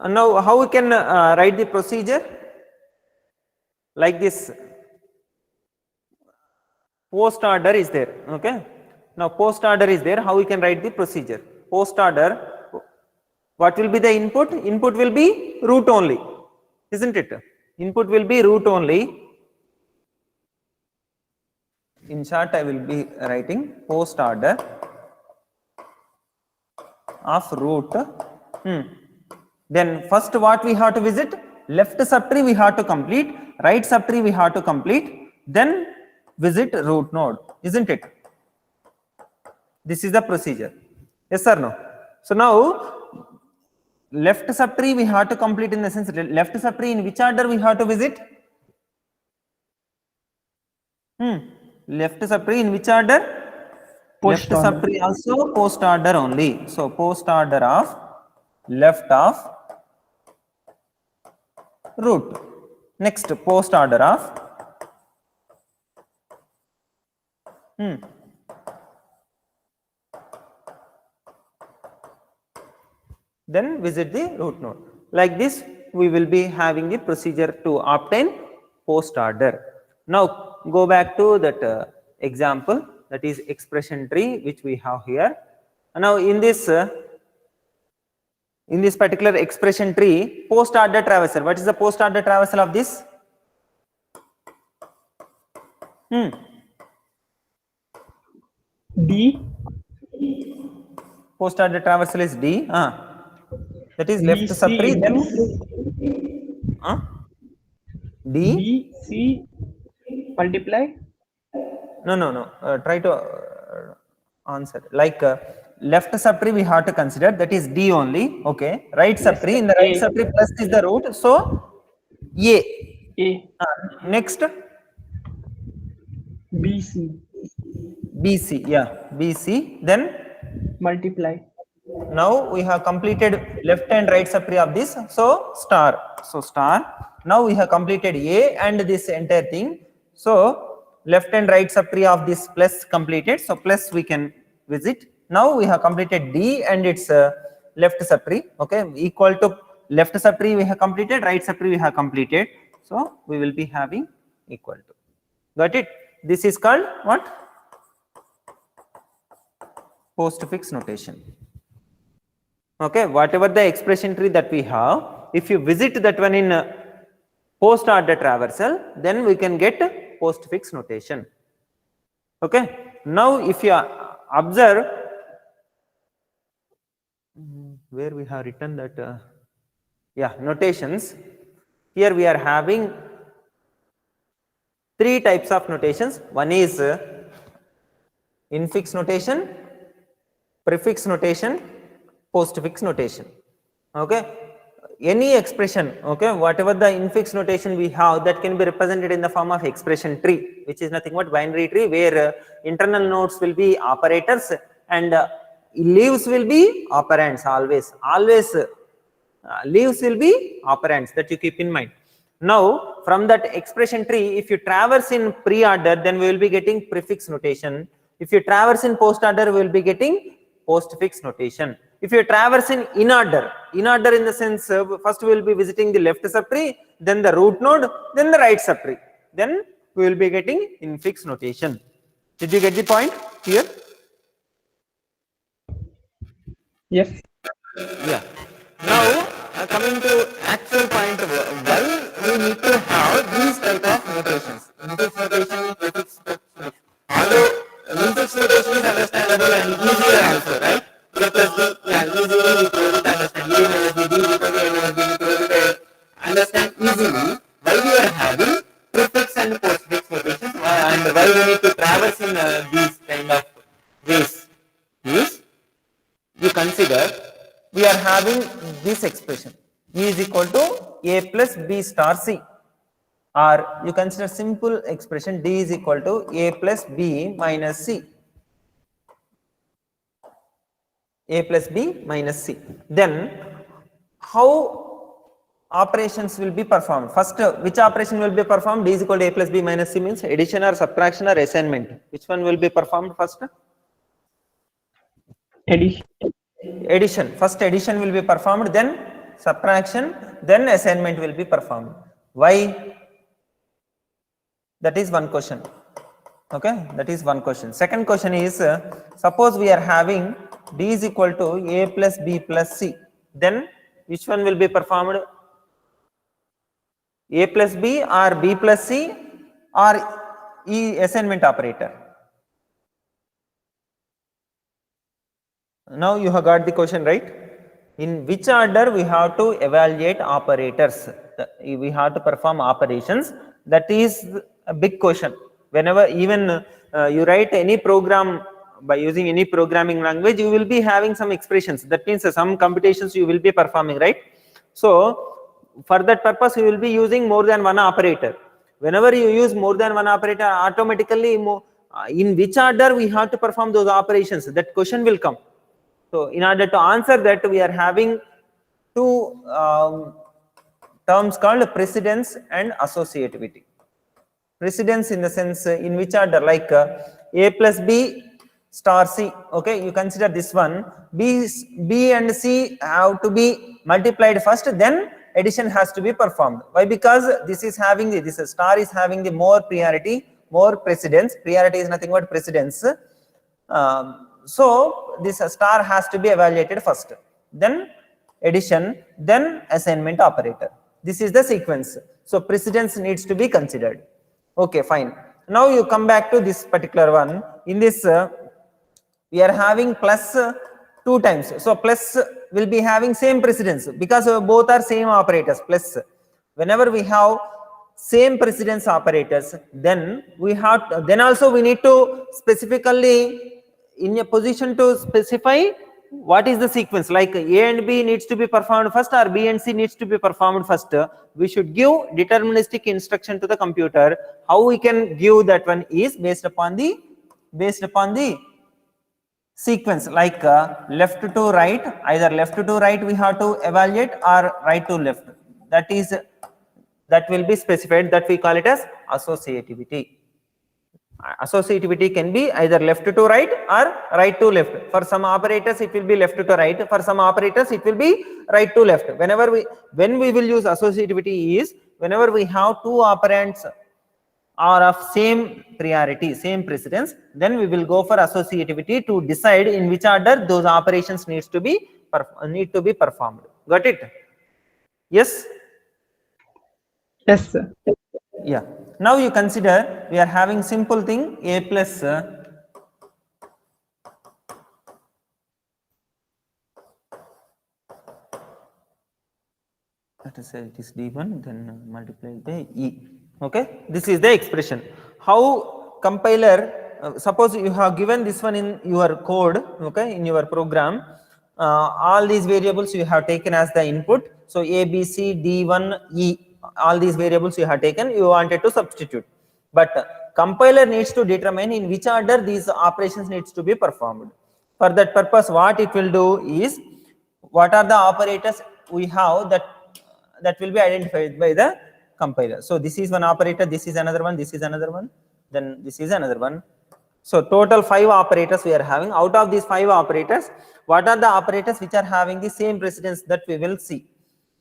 Now, how we can write the procedure? Like this. Post order is there. Okay. Now, post order is there. How we can write the procedure? Post order. What will be the input? Input will be root only, isn't it? Input will be root only. In short, I will be writing post order of root. Then first what we have to visit? Left subtree we have to complete, right subtree we have to complete, then visit root node, isn't it? This is the procedure. Yes or no? So now, left subtree we have to complete, in the sense left subtree in which order we have to visit? Left subtree in which order? Post left order. subtree also post order only. So, post order of left of root. Next, post order of then visit the root node. Like this, we will be having the procedure to obtain post order. Now, go back to that example, that is expression tree which we have here. Now, in this particular expression tree, post order traversal. What is the post order traversal of this? D. Post order traversal is D. That is left BC subtree, then D. B, C multiply. No. Try to answer. Like left subtree we have to consider, that is D only. Okay. Right subtree, in the right subtree plus is the root. So A. Next. BC. BC. Yeah. BC. Then Multiply. now we have completed left and right subtree of this. So star. So star. Now we have completed A and this entire thing. So left and right subtree of this plus completed. So plus we can visit. Now we have completed D and its left subtree. Okay, equal to left subtree we have completed, right subtree we have completed. So we will be having equal to. Got it? This is called what? postfix notation. Okay, whatever the expression tree that we have, if you visit that one in post order traversal, then we can get postfix notation. Okay, now if you observe where we have written that notations, here we are having three types of notations. One is infix notation, prefix notation, postfix notation. Okay, any expression, okay, whatever the infix notation we have, that can be represented in the form of expression tree, which is nothing but binary tree, where internal nodes will be operators and leaves will be operands. Always leaves will be operands, that you keep in mind. Now from that expression tree, if you traverse in pre-order, then we will be getting prefix notation. If you traverse in post order, we will be getting postfix notation. If you traverse in order in the sense, first we will be visiting the left subtree, then the root node, then the right subtree, then we will be getting infix notation. Did you get the point here? Yes. Yeah. Now coming to actual point, why we need to have these type of notations. Infix notation, prefix notation. Although infix notation is understandable and easier also, right? A plus B, yeah, easily we could understand. A minus B, B equal to A minus B, we could understand easily. Why we are having prefix and postfix notations, and why we need to traverse in these kind of ways is, you consider we are having this expression E is equal to A plus B star C, or you consider simple expression D is equal to A plus B minus C. A plus B minus C. Then how operations will be performed? First, which operation will be performed? D is equal to A plus B minus C means addition or subtraction or assignment. Which one will be performed first? Addition. First addition will be performed, then subtraction, then assignment will be performed. Why? That is one question. Okay, that is one question. Second question is, suppose we are having D is equal to A plus B plus C, then which one will be performed? A plus B or B plus C or E assignment operator? Now you have got the question, right? In which order we have to evaluate operators? We have to perform operations. That is a big question. Whenever even you write any program by using any programming language, you will be having some expressions. That means some computations you will be performing, right? So for that purpose, you will be using more than one operator. Whenever you use more than one operator, automatically in which order we have to perform those operations, that question will come. So in order to answer that, we are having two terms called precedence and associativity. Precedence in the sense in which order, like A plus B star C. Okay, you consider this one. B and C have to be multiplied first, then addition has to be performed. Why? Because this is having this star is having the more priority, more precedence. Priority is nothing but precedence. So this star has to be evaluated first, then addition, then assignment operator. This is the sequence. So precedence needs to be considered. Okay, fine. Now you come back to this particular one. In this, we are having plus 2 times. So plus will be having same precedence because both are same operators. Plus, whenever we have same precedence operators, then we have then also we need to specifically in a position to specify what is the sequence, like A and B needs to be performed first or B and C needs to be performed first. We should give deterministic instruction to the computer. How we can give that one is based upon the sequence, like left to right, either left to right we have to evaluate or right to left. That will be specified, that we call it as associativity. Associativity can be either left to right or right to left. For some operators it will be left to right, for some operators it will be right to left. When we will use associativity is whenever we have two operands are of same priority, same precedence, then we will go for associativity to decide in which order those operations need to be performed. Got it? Yes? Yes, sir. Yeah. Now you consider we are having simple thing A plus let us say it is D1, then multiply by E. Okay, this is the expression. How compiler, suppose you have given this one in your code, okay, in your program, all these variables you have taken as the input. So A, B, C, D1, E, all these variables you have taken, you wanted to substitute. But compiler needs to determine in which order these operations needs to be performed. For that purpose, what it will do is, what are the operators we have that will be identified by the compiler. So this is one operator, this is another one, this is another one, then this is another one. So total 5 operators we are having. Out of these 5 operators, what are the operators which are having the same precedence that we will see?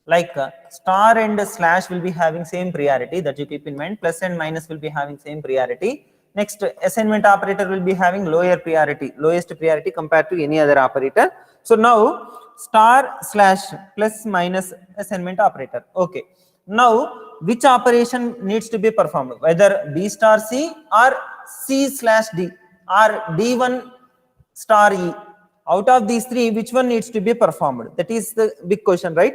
Like star and slash will be having same priority, that you keep in mind. Plus and minus will be having same priority. Next, assignment operator will be having lower priority, lowest priority compared to any other operator. So now star slash plus minus assignment operator. Okay. Now which operation needs to be performed? Whether B star C or C slash D or D1 star E. Out of these 3, which one needs to be performed? That is the big question, right?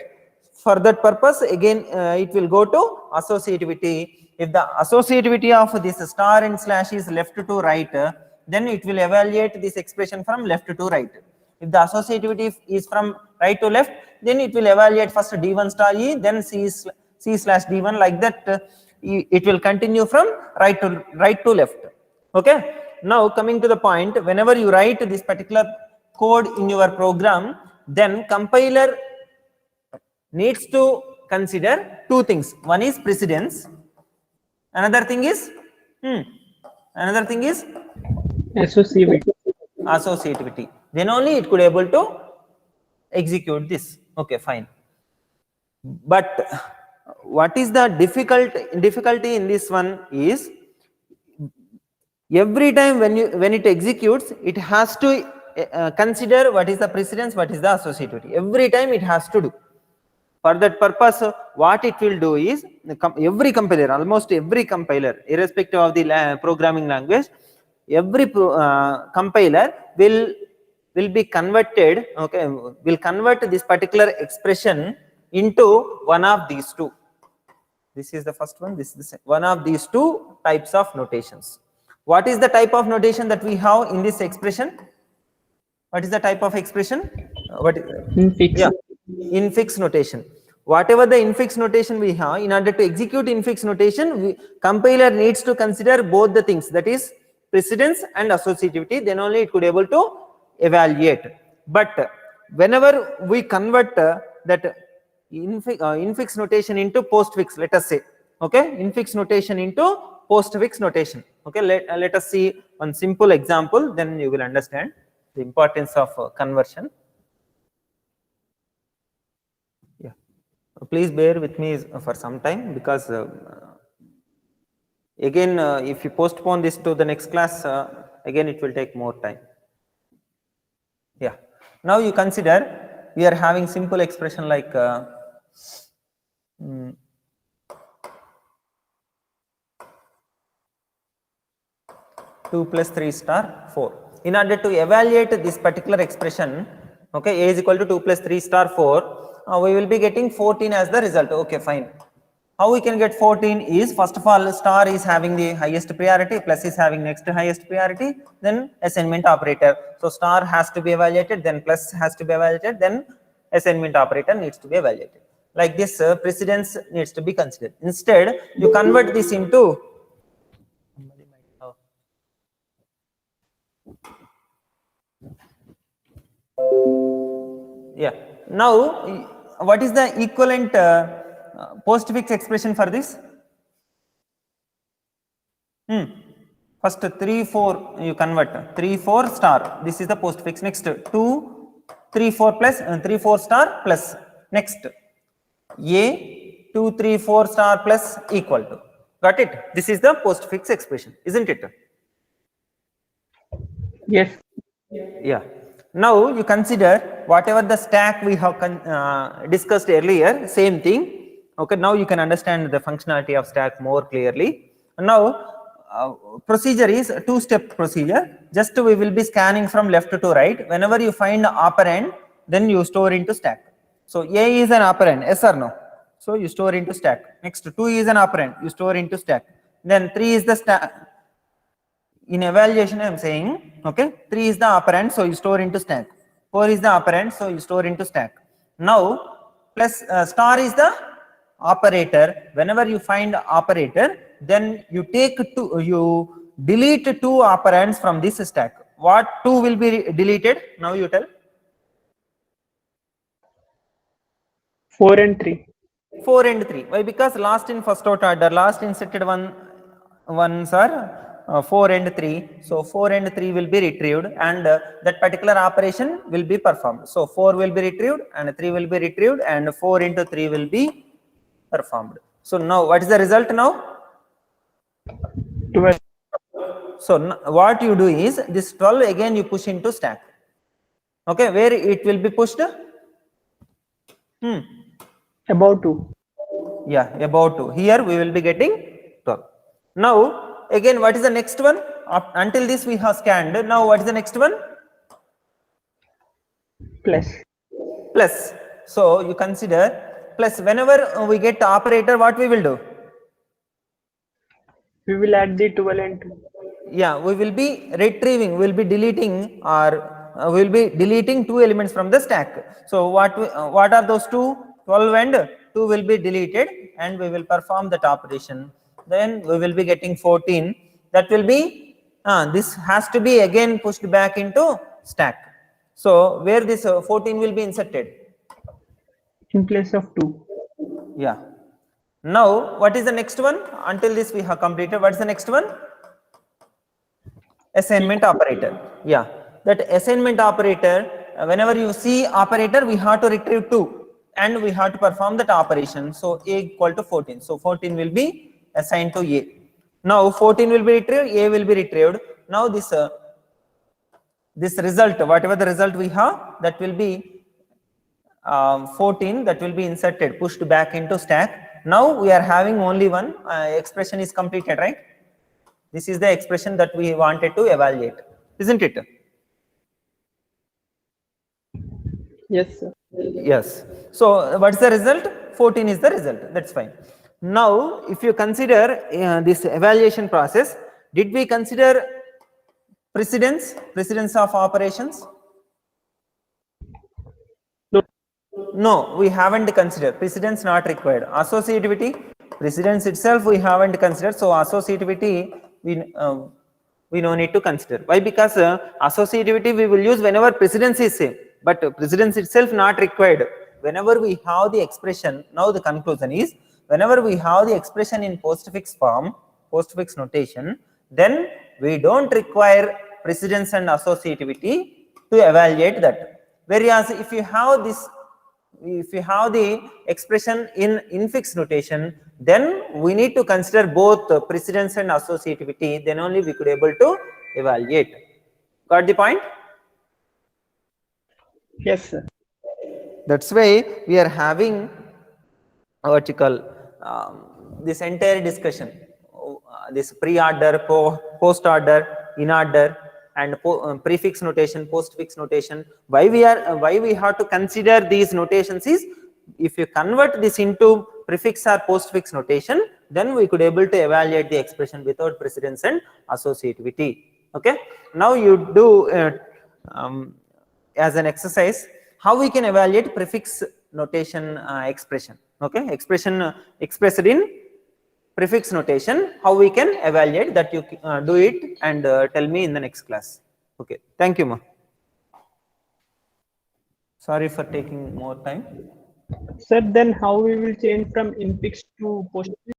For that purpose, again, it will go to associativity. If the associativity of this star and slash is left to right, then it will evaluate this expression from left to right. If the associativity is from right to left, then it will evaluate first D1 star E, then C slash D1, like that. It will continue from right to left. Okay. Now coming to the point, whenever you write this particular code in your program, then compiler needs to consider 2 things. One is precedence. Another thing is associativity. Then only it could able to execute this. Okay, fine. But what is the difficulty in this one is, every time when it executes, it has to consider what is the precedence, what is the associativity. Every time it has to do. For that purpose, what it will do is, every compiler, almost every compiler, irrespective of the programming language, every compiler will be converted, okay, will convert this particular expression into one of these 2. This is the first one, this is one of these 2 types of notations. What is the type of notation that we have in this expression? What is the type of expression? What is infix? Yeah, infix notation. Whatever the infix notation we have, in order to execute infix notation, compiler needs to consider both the things, that is precedence and associativity. Then only it could able to evaluate. But whenever we convert that infix notation into postfix, let us say, okay, infix notation into postfix notation. Okay, let us see one simple example, then you will understand the importance of conversion. Yeah, please bear with me for some time, because again, if you postpone this to the next class, again it will take more time. Yeah. Now you consider we are having simple expression like 2 plus 3 star 4. In order to evaluate this particular expression, okay, A is equal to 2 plus 3 star 4, we will be getting 14 as the result. Okay, fine. How we can get 14 is, first of all, star is having the highest priority, plus is having next highest priority, then assignment operator. So star has to be evaluated, then plus has to be evaluated, then assignment operator needs to be evaluated. Like this, precedence needs to be considered. Instead, you convert this into yeah. Now, what is the equivalent postfix expression for this? First 3, 4 you convert, 3, 4 star. This is the postfix. Next 2, 3, 4 plus 3, 4 star plus. Next A 2, 3, 4 star plus equal to. Got it? This is the postfix expression, isn't it? Yes. Yeah. Now you consider whatever the stack we have discussed earlier, same thing. Okay, now you can understand the functionality of stack more clearly. Now procedure is a two-step procedure. Just we will be scanning from left to right. Whenever you find operand, then you store into stack. So A is an operand, yes or no? So you store into stack. Next 2 is an operand, you store into stack. Then 3 is the stack. In evaluation I am saying, okay, 3 is the operand, so you store into stack. 4 is the operand, so you store into stack. Now plus star is the operator. Whenever you find operator, then you delete 2 operands from this stack. What 2 will be deleted? Now you tell. 4 and 3. 4 and 3. Why? Because last in first out order, last inserted ones are 4 and 3. So 4 and 3 will be retrieved, and that particular operation will be performed. So 4 will be retrieved and 3 will be retrieved, and 4 into 3 will be performed. So now what is the result now? 12. So what you do is this 12 again you push into stack. Okay, where it will be pushed? About 2. Yeah, about 2. Here we will be getting 12. Now again, what is the next one? Until this we have scanned. Now what is the next one? Plus. Plus. So you consider plus. Whenever we get operator, what we will do? We will add the 12 and 2. Yeah, we will be retrieving, we will be deleting, or we will be deleting 2 elements from the stack. So what are those 2? 12 and 2 will be deleted, and we will perform that operation. Then we will be getting 14. That will be this has to be again pushed back into stack. So where this 14 will be inserted? In place of 2. Yeah. Now what is the next one? Until this we have completed. What is the next one? Assignment operator. Yeah, that assignment operator, whenever you see operator, we have to retrieve 2 and we have to perform that operation. So A equal to 14. So 14 will be assigned to A. Now 14 will be retrieved, A will be retrieved. Now this result, whatever the result we have, that will be 14, that will be inserted, pushed back into stack. Now we are having only one expression is completed, right? This is the expression that we wanted to evaluate, isn't it? Yes, sir. Yes. So what's the result? 14 is the result. That's fine. Now, if you consider this evaluation process, did we consider precedence of operations? No. No, we haven't considered. Precedence not required. Associativity, precedence itself we haven't considered. So associativity we no need to consider. Why? Because associativity we will use whenever precedence is same, but precedence itself not required. Whenever we have the expression, now the conclusion is, whenever we have the expression in postfix form, postfix notation, then we don't require precedence and associativity to evaluate that. Whereas if you have this, if you have the expression in infix notation, then we need to consider both precedence and associativity, then only we could able to evaluate. Got the point? Yes, sir. That's why we are having vertical this entire discussion, this pre-order, post-order, in-order, and prefix notation, postfix notation. Why we have to consider these notations is, if you convert this into prefix or postfix notation, then we could able to evaluate the expression without precedence and associativity. Okay. Now you do as an exercise how we can evaluate prefix notation expression. Okay, expression expressed in prefix notation, how we can evaluate that, you do it and tell me in the next class. Okay, thank you, ma. Sorry for taking more time. Sir, then how we will change from infix to postfix?